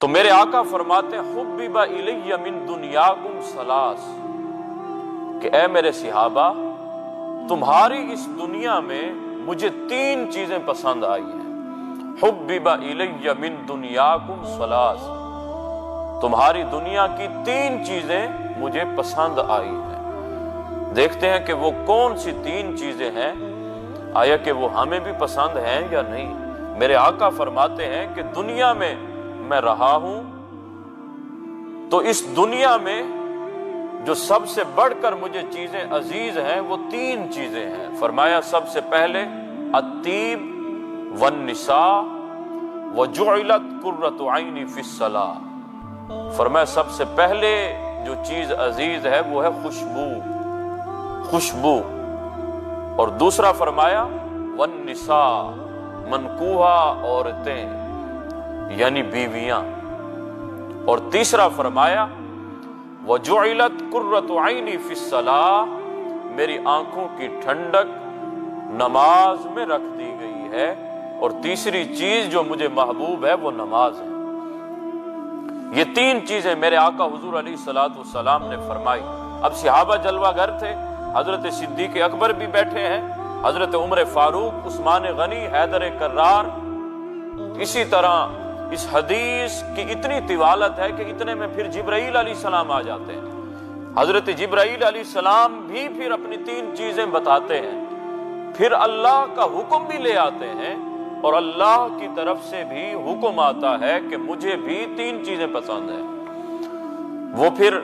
تو میرے آقا فرماتے ہیں حبب الی من دنیاکم ثلاث، کہ اے میرے صحابہ تمہاری اس دنیا میں مجھے تین چیزیں پسند آئی ہیں۔ حبب الی من دنیاکم ثلاث، تمہاری دنیا کی تین چیزیں مجھے پسند آئی ہیں۔ دیکھتے ہیں کہ وہ کون سی تین چیزیں ہیں، آیا کہ وہ ہمیں بھی پسند ہیں یا نہیں۔ میرے آقا فرماتے ہیں کہ دنیا میں رہا ہوں تو اس دنیا میں جو سب سے بڑھ کر مجھے چیزیں عزیز ہیں وہ تین چیزیں ہیں۔ فرمایا سب سے پہلے الطیب والنساء وجعلت قرۃ عینی فی الصلاۃ، فرمایا سب سے پہلے جو چیز عزیز ہے وہ ہے خوشبو، اور دوسرا فرمایا والنساء، منکوحہ عورتیں یعنی بیویاں، اور تیسرا فرمایا وجعلت قرۃ عینی فی الصلاۃ، میری آنکھوں کی ٹھنڈک نماز میں رکھ دی گئی ہے، اور تیسری چیز جو مجھے محبوب ہے وہ نماز ہے۔ یہ تین چیزیں میرے آقا حضور علیہ الصلوۃ والسلام نے فرمائی۔ اب صحابہ جلوہ گر تھے، حضرت صدیق اکبر بھی بیٹھے ہیں، حضرت عمر فاروق، عثمان غنی، حیدر کرار، اسی طرح اس حدیث کی اتنی طوالت ہے کہ اتنے میں پھر جبرائیل علیہ السلام آ جاتے ہیں۔ حضرت جبرائیل علیہ السلام بھی پھر اپنی تین چیزیں بتاتے ہیں، پھر اللہ کا حکم بھی لے آتے ہیں، اور اللہ کی طرف سے بھی حکم آتا ہے کہ مجھے بھی تین چیزیں پسند ہیں۔ وہ پھر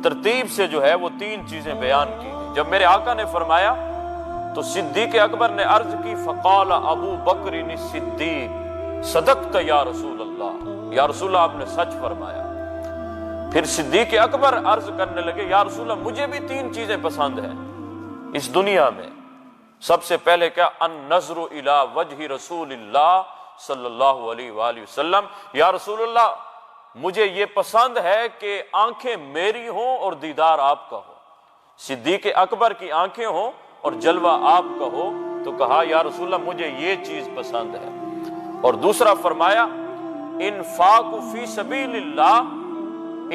ترتیب سے جو ہے وہ تین چیزیں بیان کی گئی۔ جب میرے آقا نے فرمایا تو صدیق اکبر نے عرض کی، فقال ابو بکر الصدیق صدقت یا رسول اللہ، یا رسول اللہ آپ نے سچ فرمایا۔ پھر صدیق اکبر عرض کرنے لگے، یا رسول اللہ مجھے بھی تین چیزیں پسند ہیں اس دنیا میں۔ سب سے پہلے کیا؟ النظر الی وجہ رسول اللہ صلی اللہ علیہ وآلہ وسلم، یا رسول اللہ مجھے یہ پسند ہے کہ آنکھیں میری ہوں اور دیدار آپ کا ہو۔ صدیق اکبر کی آنکھیں ہوں اور جلوہ آپ کا ہو، تو کہا یا رسول اللہ مجھے یہ چیز پسند ہے۔ اور دوسرا فرمایا انفاق فی سبیل اللہ،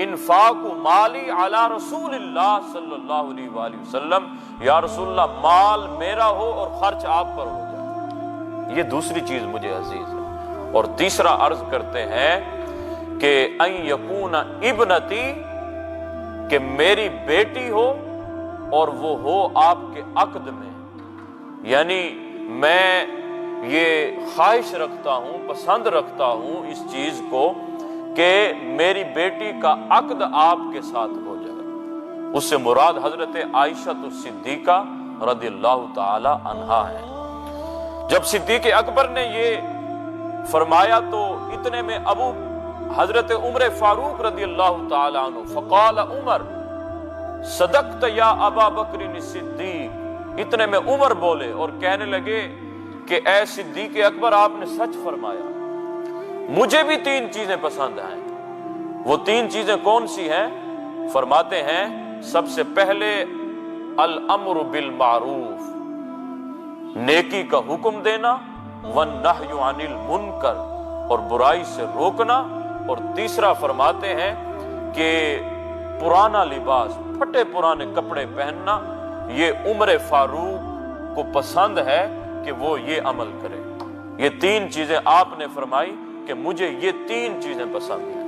انفاق مالی علی رسول اللہ صلی اللہ علیہ وآلہ وسلم، یا رسول اللہ مال میرا ہو اور خرچ آپ پر ہو جائے، یہ دوسری چیز مجھے عزیز ہے۔ اور تیسرا عرض کرتے ہیں کہ ان یکون ابنتی، کہ میری بیٹی ہو اور وہ ہو آپ کے عقد میں، یعنی میں یہ خواہش رکھتا ہوں، پسند رکھتا ہوں اس چیز کو کہ میری بیٹی کا عقد آپ کے ساتھ ہو جائے۔ اس سے مراد حضرت عائشہ الصدیقہ رضی اللہ تعالی عنہا ہے۔ جب صدیق اکبر نے یہ فرمایا تو اتنے میں حضرت عمر فاروق رضی اللہ تعالی عنہ، فقال عمر صدقت یا ابا بکر الصدیق، اتنے میں عمر بولے اور کہنے لگے کہ اے صدیق اکبر آپ نے سچ فرمایا، مجھے بھی تین چیزیں پسند ہیں۔ وہ تین چیزیں کون سی ہیں؟ فرماتے ہیں سب سے پہلے الامر بالمعروف، نیکی کا حکم دینا، والنہی عن المنکر، اور برائی سے روکنا، اور تیسرا فرماتے ہیں کہ پرانا لباس، پھٹے پرانے کپڑے پہننا، یہ عمر فاروق کو پسند ہے کہ وہ یہ عمل کرے۔ یہ تین چیزیں آپ نے فرمائی کہ مجھے یہ تین چیزیں پسند ہیں۔